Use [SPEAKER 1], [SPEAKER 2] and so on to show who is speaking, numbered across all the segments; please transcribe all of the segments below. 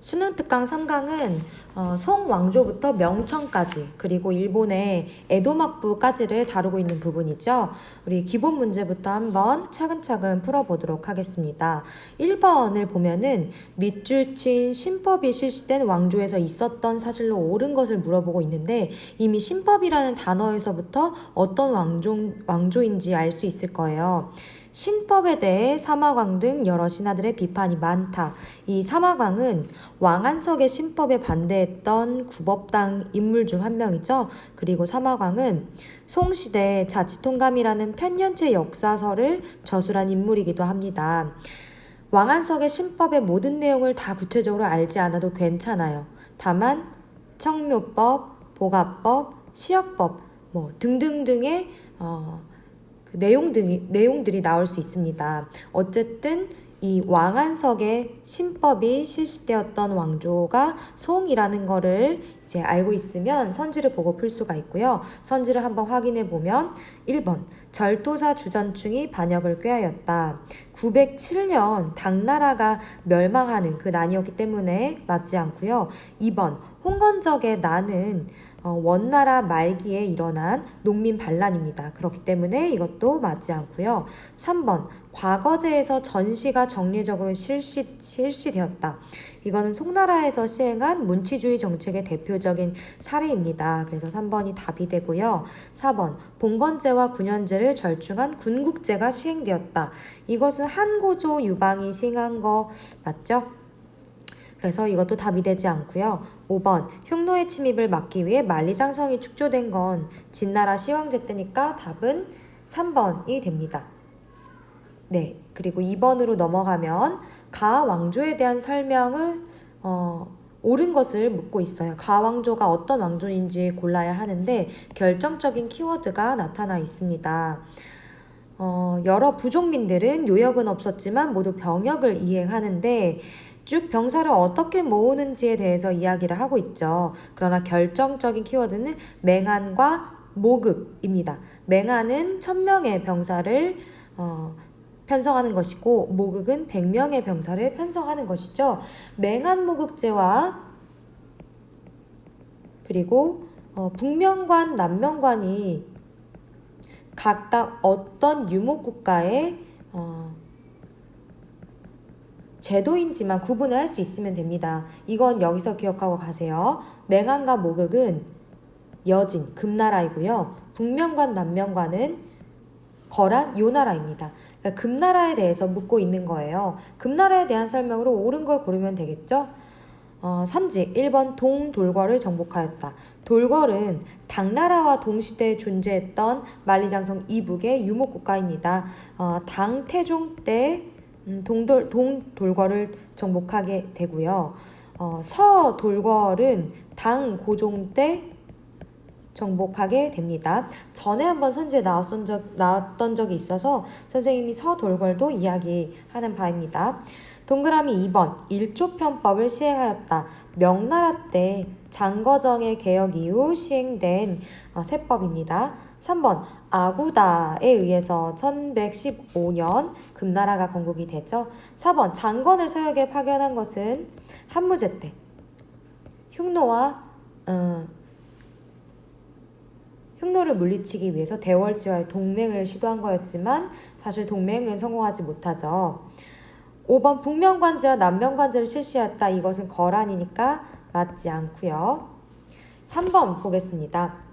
[SPEAKER 1] 수능 특강 3강은 송왕조부터 명청까지 그리고 일본의 에도막부까지를 다루고 있는 부분이죠. 우리 기본 문제부터 한번 차근차근 풀어보도록 하겠습니다. 1번을 보면은 밑줄 친 신법이 실시된 왕조에서 있었던 사실로 옳은 것을 물어보고 있는데 이미 신법이라는 단어에서부터 어떤 왕조인지 알 수 있을 거예요. 신법에 대해 사마광 등 여러 신하들의 비판이 많다. 이 사마광은 왕안석의 신법에 반대했던 구법당 인물 중 한 명이죠. 그리고 사마광은 송시대 자치통감이라는 편년체 역사서를 저술한 인물이기도 합니다. 왕안석의 신법의 모든 내용을 다 구체적으로 알지 않아도 괜찮아요. 다만 청묘법, 보가법, 시역법 등등등의 내용들이 나올 수 있습니다. 어쨌든 이 왕안석의 신법이 실시되었던 왕조가 송이라는 거를 이제 알고 있으면 선지를 보고 풀 수가 있고요. 선지를 한번 확인해 보면 1번 절도사 주전충이 반역을 꾀하였다. 907년 당나라가 멸망하는 그 난이었기 때문에 맞지 않고요. 2번 홍건적의 난은 원나라 말기에 일어난 농민 반란입니다. 그렇기 때문에 이것도 맞지 않고요. 3번 과거제에서 전시가 정례적으로 실시되었다. 이거는 송나라에서 시행한 문치주의 정책의 대표적인 사례입니다. 그래서 3번이 답이 되고요. 4번 봉건제와 군현제를 절충한 군국제가 시행되었다. 이것은 한고조 유방이 시행한 거 맞죠? 그래서 이것도 답이 되지 않고요. 5번 흉노의 침입을 막기 위해 만리장성이 축조된 건 진나라 시황제 때니까 답은 3번이 됩니다. 네, 그리고 2번으로 넘어가면 가왕조에 대한 설명을 옳은 것을 묻고 있어요. 가왕조가 어떤 왕조인지 골라야 하는데 결정적인 키워드가 나타나 있습니다. 여러 부족민들은 요역은 없었지만 모두 병역을 이행하는데 쭉 병사를 어떻게 모으는지에 대해서 이야기를 하고 있죠. 그러나 결정적인 키워드는 맹한과 모극입니다. 맹한은 1000명의 병사를 편성하는 것이고 모극은 100명의 병사를 편성하는 것이죠. 맹한모극제와 그리고 북명관, 남명관이 각각 어떤 유목국가의 제도인지만 구분을 할 수 있으면 됩니다. 이건 여기서 기억하고 가세요. 맹한과 모극은 여진, 금나라이고요. 북명관, 남명관은 거란, 요나라입니다. 그러니까 금나라에 대해서 묻고 있는 거예요. 금나라에 대한 설명으로 옳은 걸 고르면 되겠죠? 선지 1번 동돌궐을 정복하였다. 돌궐은 당나라와 동시대에 존재했던 만리장성 이북의 유목국가입니다. 당태종 때 동돌궐을 정복하게 되고요. 서돌궐은 당고종 때 정복하게 됩니다. 전에 한번 선지에 나왔던 적이 있어서 선생님이 서돌궐도 이야기하는 바입니다. 동그라미 2번 일조편법을 시행하였다. 명나라 때 장거정의 개혁 이후 시행된 세법입니다. 3번 아구다에 의해서 1115년 금나라가 건국이 되죠. 4번 장건을 서역에 파견한 것은 한무제 때 흉노를 물리치기 위해서 대월지와의 동맹을 시도한 거였지만 사실 동맹은 성공하지 못하죠. 5번 북명관제와 남명관제를 실시했다. 이것은 거란이니까 맞지 않고요. 3번 보겠습니다.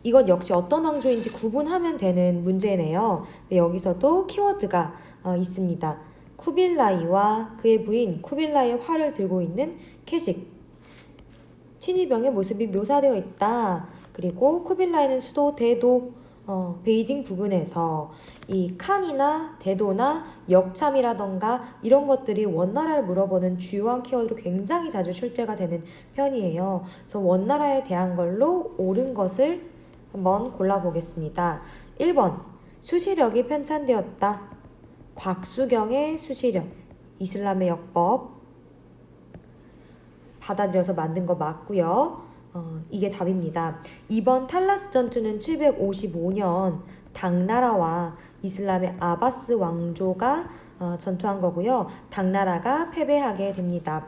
[SPEAKER 1] 이것 역시 어떤 왕조인지 구분하면 되는 문제네요. 네, 여기서도 키워드가 있습니다. 쿠빌라이와 그의 부인 쿠빌라이의 활을 들고 있는 캐식 친위병의 모습이 묘사되어 있다. 그리고 쿠빌라이는 수도 대도 베이징 부근에서 이 칸이나 대도나 역참이라던가 이런 것들이 원나라를 물어보는 주요한 키워드로 굉장히 자주 출제가 되는 편이에요. 그래서 원나라에 대한 걸로 옳은 것을 한번 골라보겠습니다. 1번 수시력이 편찬되었다. 곽수경의 수시력, 이슬람의 역법 받아들여서 만든 거 맞고요. 이게 답입니다. 2번 탈라스 전투는 755년 당나라와 이슬람의 아바스 왕조가 전투한 거고요. 당나라가 패배하게 됩니다.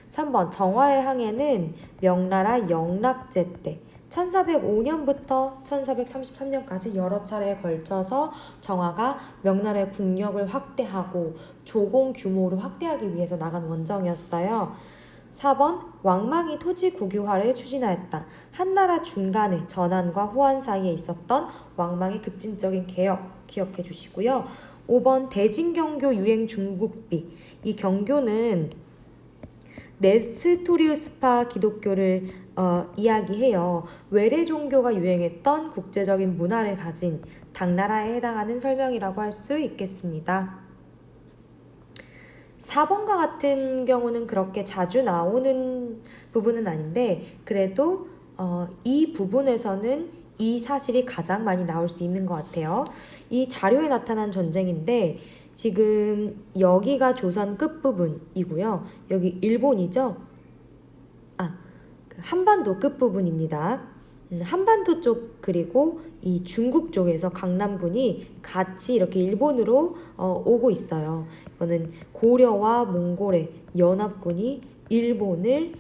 [SPEAKER 1] 3번 정화의 항해는 명나라 영락제 때 1405년부터 1433년까지 여러 차례에 걸쳐서 정화가 명나라의 국력을 확대하고 조공 규모를 확대하기 위해서 나간 원정이었어요. 4번 왕망이 토지 국유화를 추진하였다. 한나라 중간에 전한과 후한 사이에 있었던 왕망의 급진적인 개혁 기억해 주시고요. 5번 대진경교 유행 중국비. 이 경교는 네스토리우스파 기독교를 이야기해요. 외래 종교가 유행했던 국제적인 문화를 가진 당나라에 해당하는 설명이라고 할 수 있겠습니다. 4번과 같은 경우는 그렇게 자주 나오는 부분은 아닌데 그래도 이 부분에서는 이 사실이 가장 많이 나올 수 있는 것 같아요. 이 자료에 나타난 전쟁인데 지금 여기가 조선 끝부분이고요. 여기 일본이죠. 한반도 끝부분입니다. 한반도 쪽 그리고 이 중국 쪽에서 강남군이 같이 이렇게 일본으로 오고 있어요. 이거는 고려와 몽골의 연합군이 일본을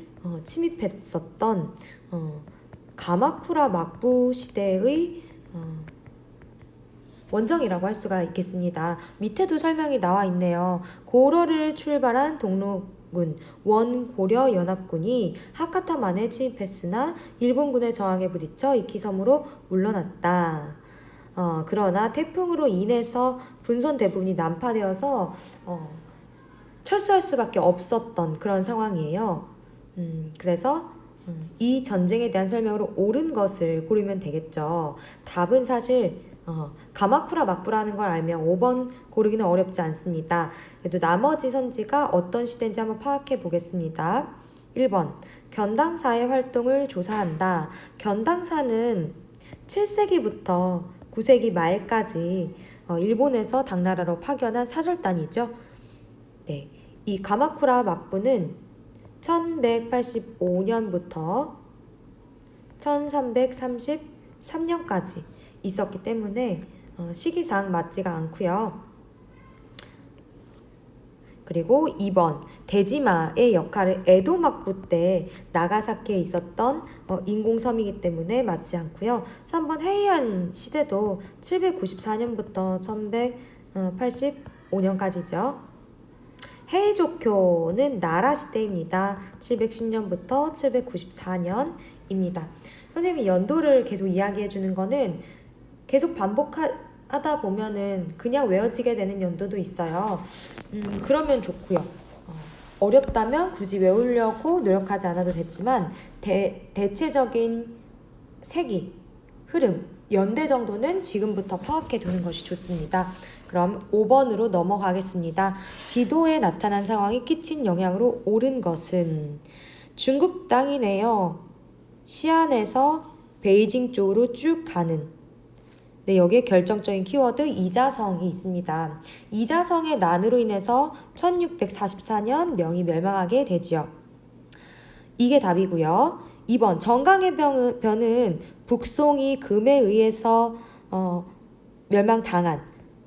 [SPEAKER 1] 침입했었던 가마쿠라 막부 시대의 원정이라고 할 수가 있겠습니다. 밑에도 설명이 나와 있네요. 고려를 출발한 동로군 원고려 연합군이 하카타만에 침입했으나 일본군의 저항에 부딪혀 이키섬으로 물러났다. 그러나 태풍으로 인해서 분선 대부분이 난파되어서 철수할 수밖에 없었던 그런 상황이에요. 그래서 이 전쟁에 대한 설명으로 옳은 것을 고르면 되겠죠. 답은 사실 가마쿠라 막부라는 걸 알면 5번 고르기는 어렵지 않습니다. 그래도 나머지 선지가 어떤 시대인지 한번 파악해 보겠습니다. 1번 견당사의 활동을 조사한다. 견당사는 7세기부터 9세기 말까지 일본에서 당나라로 파견한 사절단이죠. 네, 이 가마쿠라 막부는 1185년부터 1333년까지 있었기 때문에 시기상 맞지가 않고요. 그리고 2번 대지마의 역할을 에도 막부 때 나가사키에 있었던 인공섬이기 때문에 맞지 않고요. 3번 헤이안 시대도 794년부터 1185년까지죠. 헤이조쿄는 나라 시대입니다. 710년부터 794년입니다. 선생님이 연도를 계속 이야기해 주는 거는 계속 반복하다 보면은 그냥 외워지게 되는 연도도 있어요. 그러면 좋고요. 어렵다면 굳이 외우려고 노력하지 않아도 됐지만 대체적인 세기, 흐름, 연대 정도는 지금부터 파악해 두는 것이 좋습니다. 그럼 5번으로 넘어가겠습니다. 지도에 나타난 상황이 끼친 영향으로 옳은 것은 중국 땅이네요. 시안에서 베이징 쪽으로 쭉 가는 네, 여기에 결정적인 키워드 이자성이 있습니다. 이자성의 난으로 인해서 1644년 명이 멸망하게 되지요. 이게 답이고요. 2번 정강의 변은 북송이 금에 의해서 멸망당한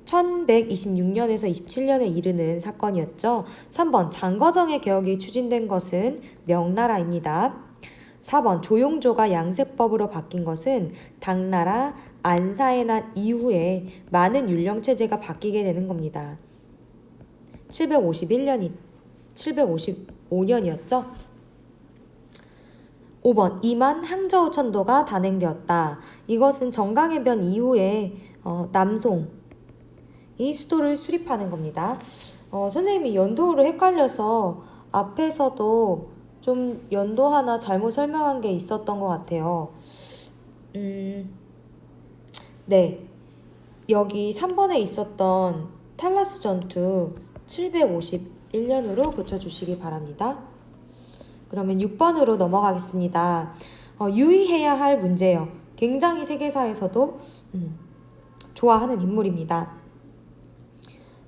[SPEAKER 1] 1126년에서 27년에 이르는 사건이었죠. 3번 장거정의 개혁이 추진된 것은 명나라입니다. 4번 조용조가 양세법으로 바뀐 것은 당나라 안사의 난 이후에 많은 율령체제가 바뀌게 되는 겁니다. 755년이었죠. 5번 이만 항저우 천도가 단행되었다. 이것은 정강의 변 이후에 남송이 수도를 수립하는 겁니다. 선생님이 연도로 헷갈려서 앞에서도 좀 연도 하나 잘못 설명한 게 있었던 것 같아요. 네, 여기 3번에 있었던 탈라스 전투 751년으로 고쳐주시기 바랍니다. 그러면 6번으로 넘어가겠습니다. 유의해야 할 문제예요. 굉장히 세계사에서도 좋아하는 인물입니다.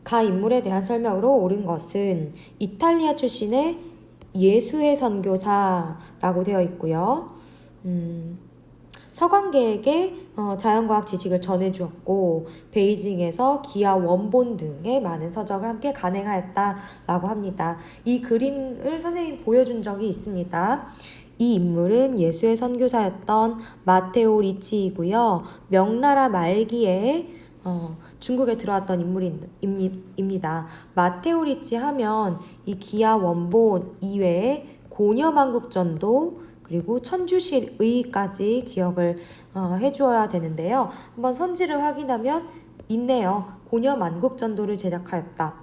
[SPEAKER 1] 가 인물에 대한 설명으로 옳은 것은 이탈리아 출신의 예수의 선교사라고 되어 있고요. 서광계에게 자연과학 지식을 전해주었고 베이징에서 기아 원본 등의 많은 서적을 함께 간행하였다라고 합니다. 이 그림을 선생님이 보여준 적이 있습니다. 이 인물은 예수의 선교사였던 마테오 리치이고요. 명나라 말기에 중국에 들어왔던 인물입니다. 마테오 리치 하면 이 기아 원본 이외에 고려만국전도 그리고 천주실의까지 기억을 해주어야 되는데요. 한번 선지를 확인하면 있네요. 고려만국전도를 제작하였다.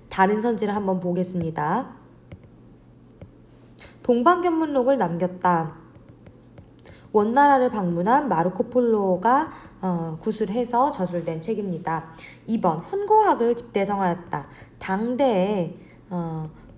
[SPEAKER 1] 다른 선지를 한번 보겠습니다. 동방견문록을 남겼다. 원나라를 방문한 마르코 폴로가 구술해서 저술된 책입니다. 2번 훈고학을 집대성하였다. 당대에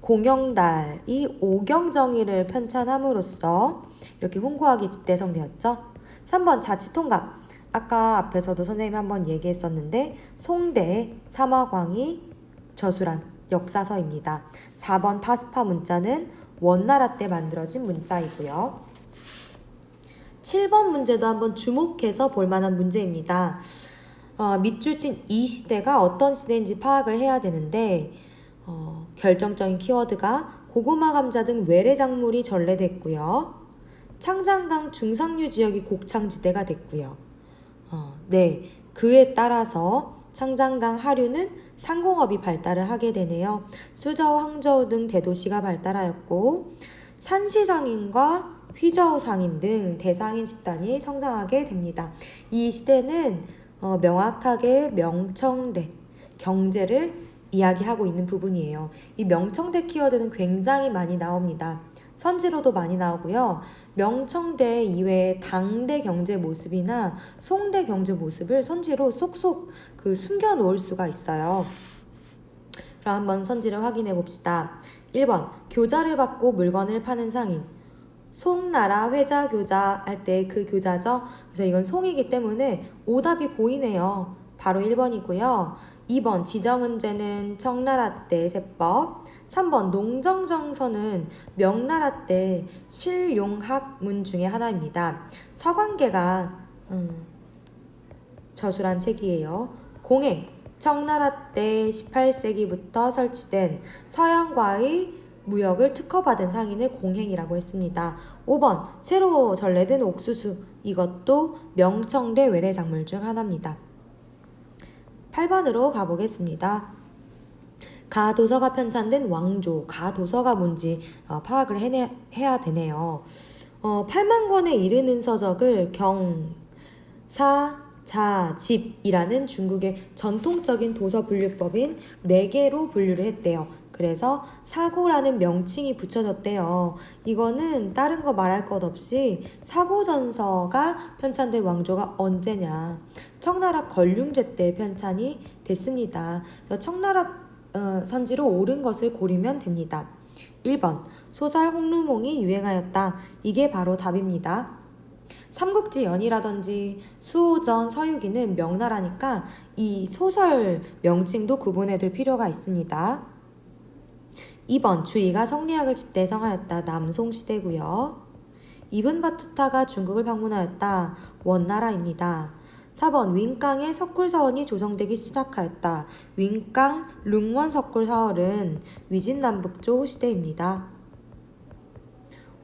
[SPEAKER 1] 공영달이 오경정의를 편찬함으로써 이렇게 훈고학이 집대성되었죠. 3번 자치통갑. 아까 앞에서도 선생님이 한번 얘기했었는데 송대 삼화광이 저술한 역사서입니다. 4번 파스파 문자는 원나라 때 만들어진 문자이고요. 7번 문제도 한번 주목해서 볼 만한 문제입니다. 밑줄친 이 시대가 어떤 시대인지 파악을 해야 되는데 결정적인 키워드가 고구마 감자 등 외래작물이 전래됐고요. 창장강 중상류 지역이 곡창지대가 됐고요. 네, 그에 따라서 창장강 하류는 상공업이 발달을 하게 되네요. 수저우, 항저우 등 대도시가 발달하였고 산시상인과 휘저우 상인 등 대상인 집단이 성장하게 됩니다. 이 시대는 명확하게 명청대, 경제를 이야기하고 있는 부분이에요. 이 명청대 키워드는 굉장히 많이 나옵니다. 선지로도 많이 나오고요. 명청대 이외에 당대 경제 모습이나 송대 경제 모습을 선지로 쏙쏙 숨겨 놓을 수가 있어요. 그럼 한번 선지를 확인해 봅시다. 1번 교자를 받고 물건을 파는 상인. 송나라 회자 교자 할 때 그 교자죠. 그래서 이건 송이기 때문에 오답이 보이네요. 바로 1번이고요. 2번 지정은제는 청나라 때 세법. 3번 농정정서는 명나라 때 실용학문 중에 하나입니다. 서광계가 저술한 책이에요. 공해 청나라 때 18세기부터 설치된 서양과의 무역을 특허받은 상인을 공행이라고 했습니다. 5번 새로 전래된 옥수수. 이것도 명청대 외래작물 중 하나입니다. 8번으로 가보겠습니다. 가도서가 편찬된 왕조. 가도서가 뭔지 파악을 해야 되네요. 8만 권에 이르는 서적을 경, 사, 자, 집이라는 중국의 전통적인 도서 분류법인 4개로 분류를 했대요. 그래서 사고라는 명칭이 붙여졌대요. 이거는 다른 거 말할 것 없이 사고전서가 편찬된 왕조가 언제냐. 청나라 건륭제 때 편찬이 됐습니다. 그래서 청나라 선지로 옳은 것을 고르면 됩니다. 1번 소설 홍루몽이 유행하였다. 이게 바로 답입니다. 삼국지 연이라든지 수호전, 서유기는 명나라니까 이 소설 명칭도 구분해둘 필요가 있습니다. 2번 주의가 성리학을 집대성하였다. 남송시대고요. 이븐 바투타가 중국을 방문하였다. 원나라입니다. 4번 윈깡의 석굴사원이 조성되기 시작하였다. 윈깡, 룽원 석굴사원은 위진남북조 시대입니다.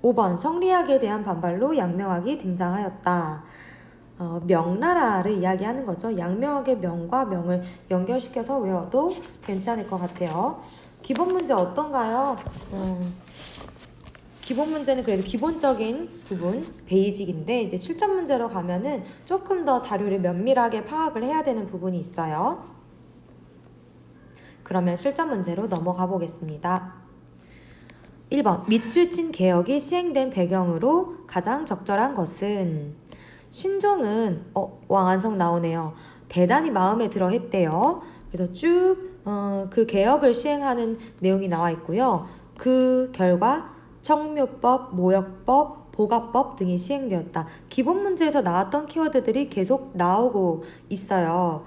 [SPEAKER 1] 5번 성리학에 대한 반발로 양명학이 등장하였다. 명나라를 이야기하는 거죠. 양명학의 명과 명을 연결시켜서 외워도 괜찮을 것 같아요. 기본 문제 어떤가요? 기본 문제는 그래도 기본적인 부분, 베이직인데 이제 실전 문제로 가면은 조금 더 자료를 면밀하게 파악을 해야 되는 부분이 있어요. 그러면 실전 문제로 넘어가 보겠습니다. 1번 밑줄친 개혁이 시행된 배경으로 가장 적절한 것은 신종은 왕안성 나오네요. 대단히 마음에 들어 했대요. 그래서 쭉 그 개혁을 시행하는 내용이 나와 있고요. 그 결과 청묘법, 모역법, 보가법 등이 시행되었다. 기본 문제에서 나왔던 키워드들이 계속 나오고 있어요.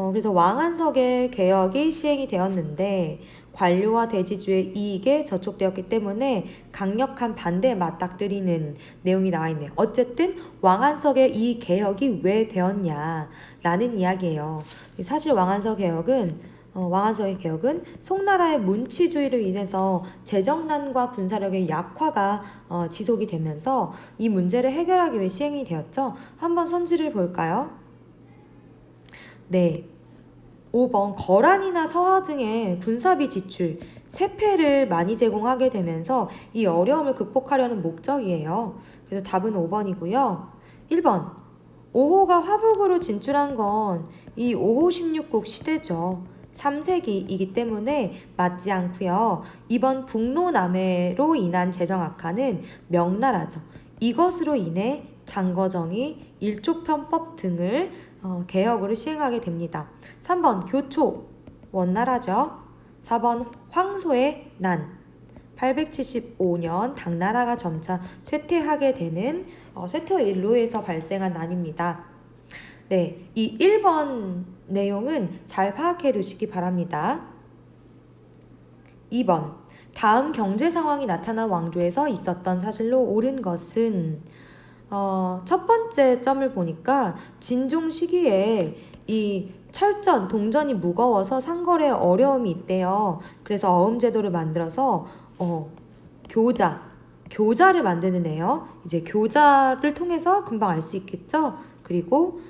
[SPEAKER 1] 그래서 왕안석의 개혁이 시행이 되었는데 관료와 대지주의 이익에 저촉되었기 때문에 강력한 반대에 맞닥뜨리는 내용이 나와 있네요. 어쨌든 왕안석의 이 개혁이 왜 되었냐라는 이야기예요. 사실 왕안석의 개혁은 송나라의 문치주의로 인해서 재정난과 군사력의 약화가 지속이 되면서 이 문제를 해결하기 위해 시행이 되었죠. 한번 선지를 볼까요? 네. 5번 거란이나 서하 등의 군사비 지출, 세패를 많이 제공하게 되면서 이 어려움을 극복하려는 목적이에요. 그래서 답은 5번이고요. 1번 5호가 화북으로 진출한 건 이 5호 16국 시대죠. 3세기이기 때문에 맞지 않고요. 이번 북로남해로 인한 재정 악화는 명나라죠. 이것으로 인해 장거정이 일족편법 등을 개혁으로 시행하게 됩니다. 3번 교초 원나라죠. 4번 황소의 난 875년 당나라가 점차 쇠퇴하게 되는 쇠퇴일로에서 발생한 난입니다. 네, 이 1번 내용은 잘 파악해 두시기 바랍니다. 2번 다음 경제 상황이 나타난 왕조에서 있었던 사실로 옳은 것은 첫 번째 점을 보니까 진종 시기에 이 철전, 동전이 무거워서 상거래에 어려움이 있대요. 그래서 어음제도를 만들어서 교자를 만드는 애요. 이제 교자를 통해서 금방 알 수 있겠죠? 그리고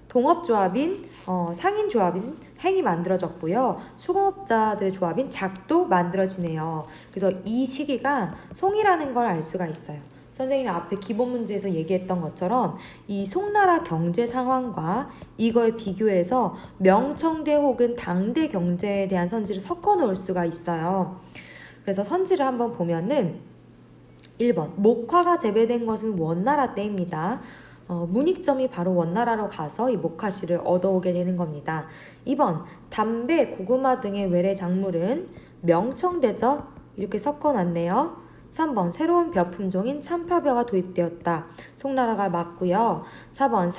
[SPEAKER 1] 동업조합인 상인조합인 행이 만들어졌고요. 수공업자들의 조합인 작도 만들어지네요. 그래서 이 시기가 송이라는 걸 알 수가 있어요. 선생님이 앞에 기본 문제에서 얘기했던 것처럼 이 송나라 경제 상황과 이거에 비교해서 명청대 혹은 당대 경제에 대한 선지를 섞어 놓을 수가 있어요. 그래서 선지를 한번 보면은 1번 목화가 재배된 것은 원나라 때입니다. 문익점이 바로 원나라로 가서 이 목화씨를 얻어오게 되는 겁니다. 2번 담배, 고구마 등의 외래 작물은 명청대죠. 이렇게 섞어놨네요. 3번 새로운 벼 품종인 참파벼가 도입되었다. 송나라가 맞고요. 4번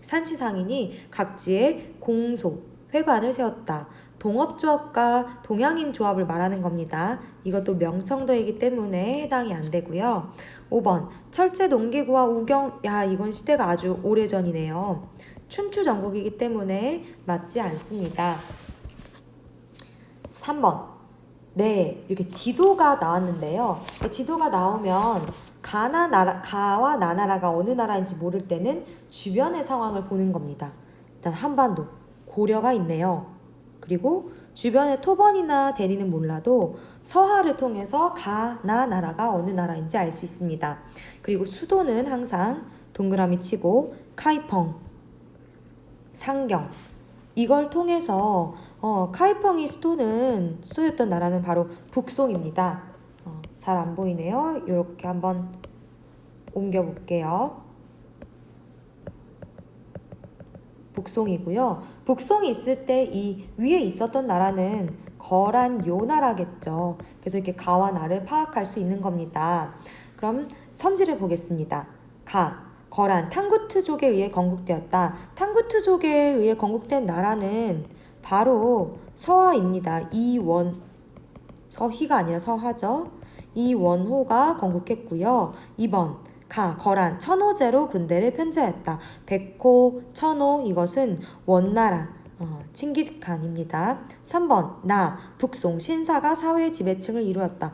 [SPEAKER 1] 산시상인이 각지에 공소, 회관을 세웠다. 동업조합과 동양인 조합을 말하는 겁니다. 이것도 명청도이기 때문에 해당이 안 되고요. 5번 철제 농기구와 우경, 이건 시대가 아주 오래전이네요. 춘추 전국이기 때문에 맞지 않습니다. 3번 네, 이렇게 지도가 나왔는데요. 지도가 나오면 가와 나나라가 어느 나라인지 모를 때는 주변의 상황을 보는 겁니다. 일단 한반도, 고려가 있네요. 그리고 주변의 토번이나 대리는 몰라도 서하를 통해서 가나 나라가 어느 나라인지 알 수 있습니다. 그리고 수도는 항상 동그라미 치고 카이펑, 상경 이걸 통해서 카이펑이 수도였던 나라는 바로 북송입니다. 잘 안 보이네요. 이렇게 한번 옮겨 볼게요. 북송이고요. 북송이 있을 때 이 위에 있었던 나라는 거란 요 나라겠죠. 그래서 이렇게 가와 나를 파악할 수 있는 겁니다. 그럼 선지를 보겠습니다. 거란 탕구트족에 의해 건국되었다. 탕구트족에 의해 건국된 나라는 바로 서하입니다. 서희가 아니라 서하죠. 이원호가 건국했고요. 2번 거란 천호제로 군대를 편제하였다. 백호, 천호 이것은 원나라 칭기즈칸입니다. 3번 북송 신사가 사회 지배층을 이루었다.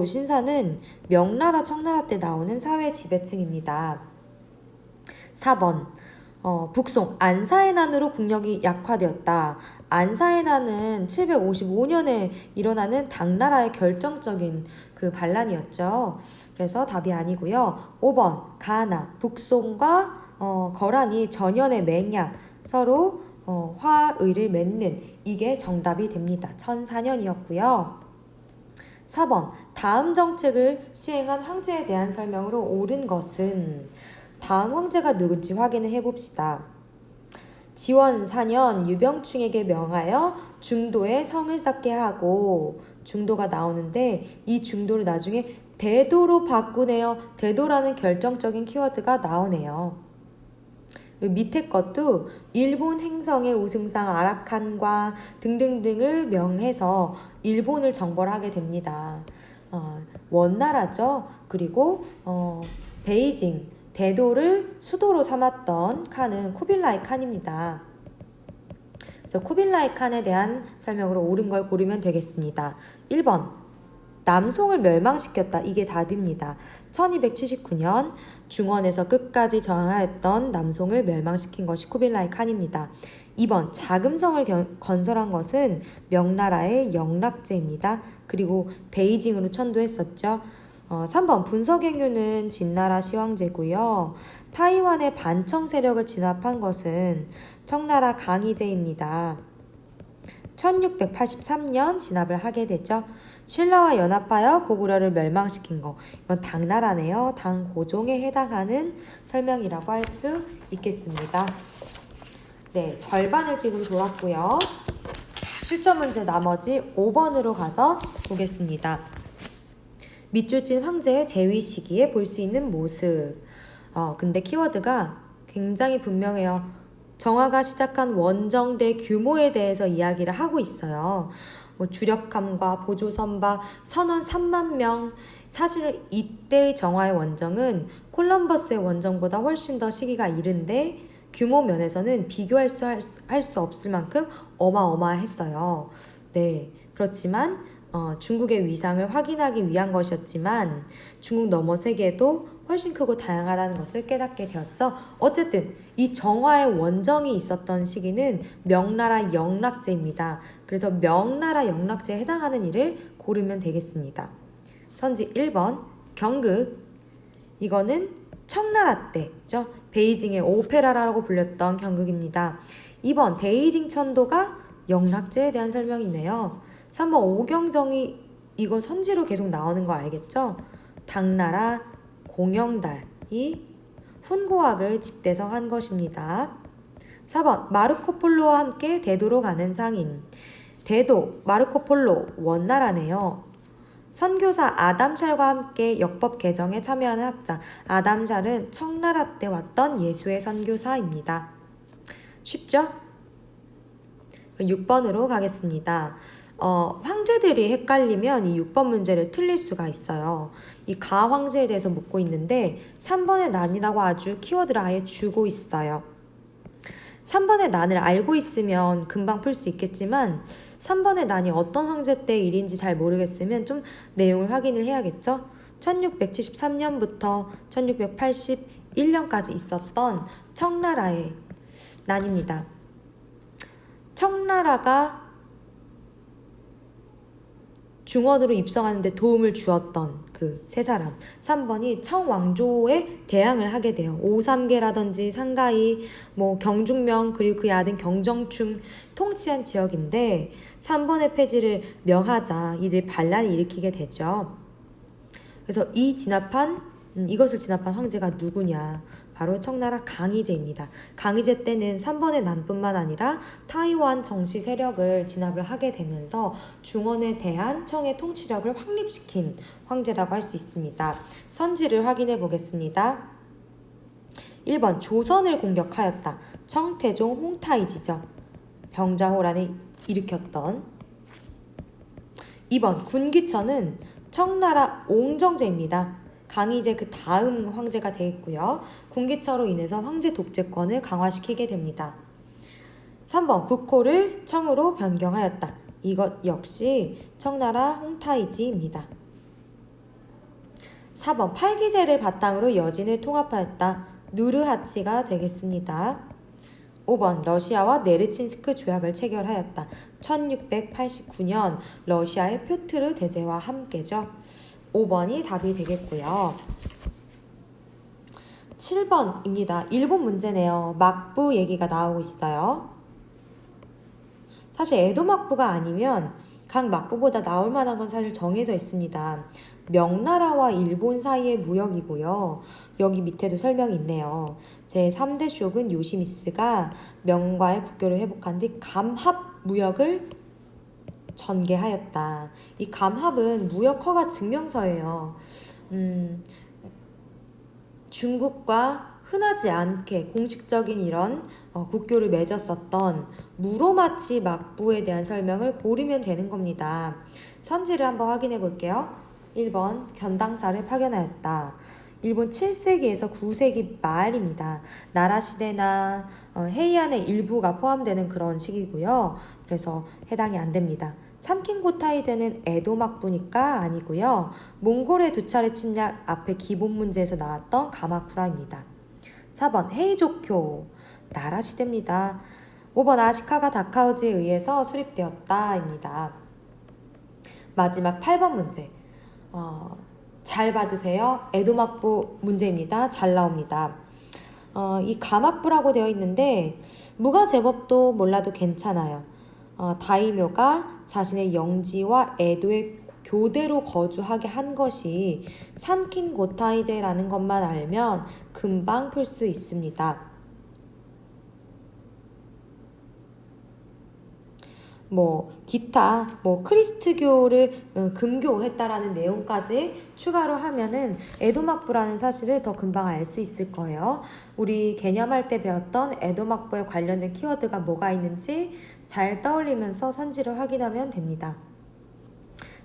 [SPEAKER 1] 신사는 명나라 청나라 때 나오는 사회 지배층입니다. 4번 북송 안사의 난으로 국력이 약화되었다. 안사의 난은 755년에 일어나는 당나라의 결정적인 그 반란이었죠. 그래서 답이 아니고요. 5번 북송과 거란이 전연의 맹약 서로 화의를 맺는 이게 정답이 됩니다. 1004년이었고요. 4번 다음 정책을 시행한 황제에 대한 설명으로 옳은 것은 다음 황제가 누군지 확인을 해봅시다. 지원 4년 유병충에게 명하여 중도에 성을 쌓게 하고 중도가 나오는데 이 중도를 나중에 대도로 바꾸네요. 대도라는 결정적인 키워드가 나오네요. 그리고 밑에 것도 일본 행성의 우승상 아라칸과 등등등을 명해서 일본을 정벌 하게 됩니다. 원나라죠. 그리고 베이징, 대도를 수도로 삼았던 칸은 쿠빌라이 칸입니다. 그래서 쿠빌라이 칸에 대한 설명으로 옳은 걸 고르면 되겠습니다. 1번 남송을 멸망시켰다. 이게 답입니다. 1279년 중원에서 끝까지 저항하였던 남송을 멸망시킨 것이 쿠빌라이 칸입니다. 2번 자금성을 건설한 것은 명나라의 영락제입니다. 그리고 베이징으로 천도했었죠. 3번 분석행유는 진나라 시황제고요. 타이완의 반청 세력을 진압한 것은 청나라 강희제입니다. 1683년 진압을 하게 되죠. 신라와 연합하여 고구려를 멸망시킨 거. 이건 당나라네요. 당고종에 해당하는 설명이라고 할 수 있겠습니다. 네, 절반을 지금 돌았고요. 실전 문제 나머지 5번으로 가서 보겠습니다. 밑줄 친 황제의 재위 시기에 볼 수 있는 모습. 근데 키워드가 굉장히 분명해요. 정화가 시작한 원정대 규모에 대해서 이야기를 하고 있어요. 주력함과 보조선박 선원 3만 명. 사실 이때의 정화의 원정은 콜럼버스의 원정보다 훨씬 더 시기가 이른데 규모 면에서는 비교할 수 없을 만큼 어마어마했어요. 네, 그렇지만 중국의 위상을 확인하기 위한 것이었지만 중국 너머 세계도 훨씬 크고 다양하다는 것을 깨닫게 되었죠. 어쨌든 이 정화의 원정이 있었던 시기는 명나라 영락제입니다. 그래서 명나라 영락제에 해당하는 일을 고르면 되겠습니다. 선지 1번 경극. 이거는 청나라 때죠. 베이징의 오페라라고 불렸던 경극입니다. 2번 베이징 천도가 영락제에 대한 설명이네요. 3번 오경정이 이거 선지로 계속 나오는 거 알겠죠? 당나라 공영달이 훈고학을 집대성한 것입니다. 4번 마르코폴로와 함께 대도로 가는 상인. 대도, 마르코폴로, 원나라네요. 선교사 아담샬과 함께 역법 개정에 참여하는 학자. 아담샬은 청나라 때 왔던 예수의 선교사입니다. 쉽죠? 6번으로 가겠습니다. 황제들이 헷갈리면 이 6번 문제를 틀릴 수가 있어요. 이 가황제에 대해서 묻고 있는데 3번의 난이라고 아주 키워드를 아예 주고 있어요. 3번의 난을 알고 있으면 금방 풀 수 있겠지만 3번의 난이 어떤 황제 때 일인지 잘 모르겠으면 좀 내용을 확인을 해야겠죠. 1673년부터 1681년까지 있었던 청나라의 난입니다. 청나라가 중원으로 입성하는데 도움을 주었던 그 세 사람. 3번이 청왕조에 대항을 하게 돼요. 오삼계라든지 상가이, 경중명, 그리고 그의 아들 경정충 통치한 지역인데 3번의 폐지를 명하자 이들 반란을 일으키게 되죠. 그래서 이것을 진압한 황제가 누구냐? 바로 청나라 강희제입니다. 강희제 때는 3번의 난뿐만 아니라 타이완 정치 세력을 진압을 하게 되면서 중원에 대한 청의 통치력을 확립시킨 황제라고 할 수 있습니다. 선지를 확인해 보겠습니다. 1번 조선을 공격하였다. 청태종 홍타이지죠. 병자호란을 일으켰던. 2번 군기천은 청나라 옹정제입니다. 강희제 그 다음 황제가 되겠고요. 군기처로 인해서 황제 독재권을 강화시키게 됩니다. 3번 국호를 청으로 변경하였다. 이것 역시 청나라 홍타이지입니다. 4번 팔기제를 바탕으로 여진을 통합하였다. 누르하치가 되겠습니다. 5번 러시아와 네르친스크 조약을 체결하였다. 1689년 러시아의 표트르 대제와 함께죠. 5번이 답이 되겠고요. 7번입니다. 일본 문제네요. 막부 얘기가 나오고 있어요. 사실 에도 막부가 아니면 각 막부보다 나올 만한 건 사실 정해져 있습니다. 명나라와 일본 사이의 무역이고요. 여기 밑에도 설명이 있네요. 제3대 쇼군 요시미스가 명과의 국교를 회복한 뒤 감합 무역을 전개하였다. 이 감합은 무역 허가 증명서예요. 중국과 흔하지 않게 공식적인 이런 국교를 맺었었던 무로마치 막부에 대한 설명을 고르면 되는 겁니다. 선지를 한번 확인해 볼게요. 1번 견당사를 파견하였다. 일본 7세기에서 9세기 말입니다. 나라 시대나 헤이안의 일부가 포함되는 그런 시기고요. 그래서 해당이 안 됩니다. 산킹고타이제는 에도 막부니까 아니고요. 몽골의 두 차례 침략 앞에 기본 문제에서 나왔던 가마쿠라입니다. 4번 헤이조쿄 나라 시대입니다. 5번 아시카가 다카우지에 의해서 수립되었다입니다. 마지막 8번 문제. 잘 봐두세요. 에도막부 문제입니다. 잘 나옵니다. 이 가막부라고 되어 있는데 무가제법도 몰라도 괜찮아요. 다이묘가 자신의 영지와 에도의 교대로 거주하게 한 것이 산킨고타이제라는 것만 알면 금방 풀 수 있습니다. 기타 크리스트교를 금교했다라는 내용까지 추가로 하면은 에도막부라는 사실을 더 금방 알 수 있을 거예요. 우리 개념할 때 배웠던 에도막부에 관련된 키워드가 뭐가 있는지 잘 떠올리면서 선지를 확인하면 됩니다.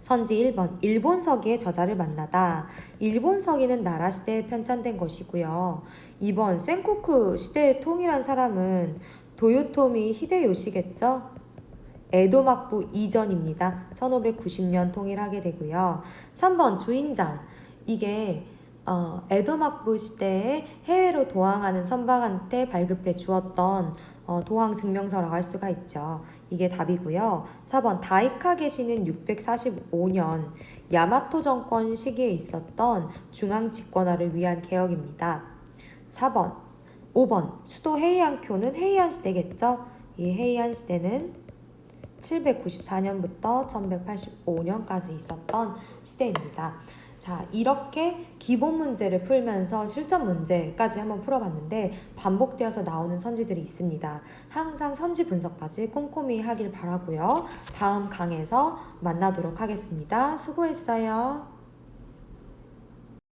[SPEAKER 1] 선지 1번 일본 서기의 저자를 만나다. 일본 서기는 나라 시대에 편찬된 것이고요. 2번 센코쿠 시대의 통일한 사람은 도요토미 히데요시겠죠? 에도막부 이전입니다. 1590년 통일하게 되고요. 3번 주인장. 이게 에도막부 시대에 해외로 도항하는 선박한테 발급해 주었던 도항 증명서라고 할 수가 있죠. 이게 답이고요. 4번 다이카 계시는 645년 야마토 정권 시기에 있었던 중앙 집권화를 위한 개혁입니다. 5번 수도 헤이안쿄는 헤이안 시대겠죠. 이 헤이안 시대는 794년부터 1185년까지 있었던 시대입니다. 자, 이렇게 기본 문제를 풀면서 실전 문제까지 한번 풀어봤는데 반복되어서 나오는 선지들이 있습니다. 항상 선지 분석까지 꼼꼼히 하길 바라고요. 다음 강에서 만나도록 하겠습니다. 수고했어요.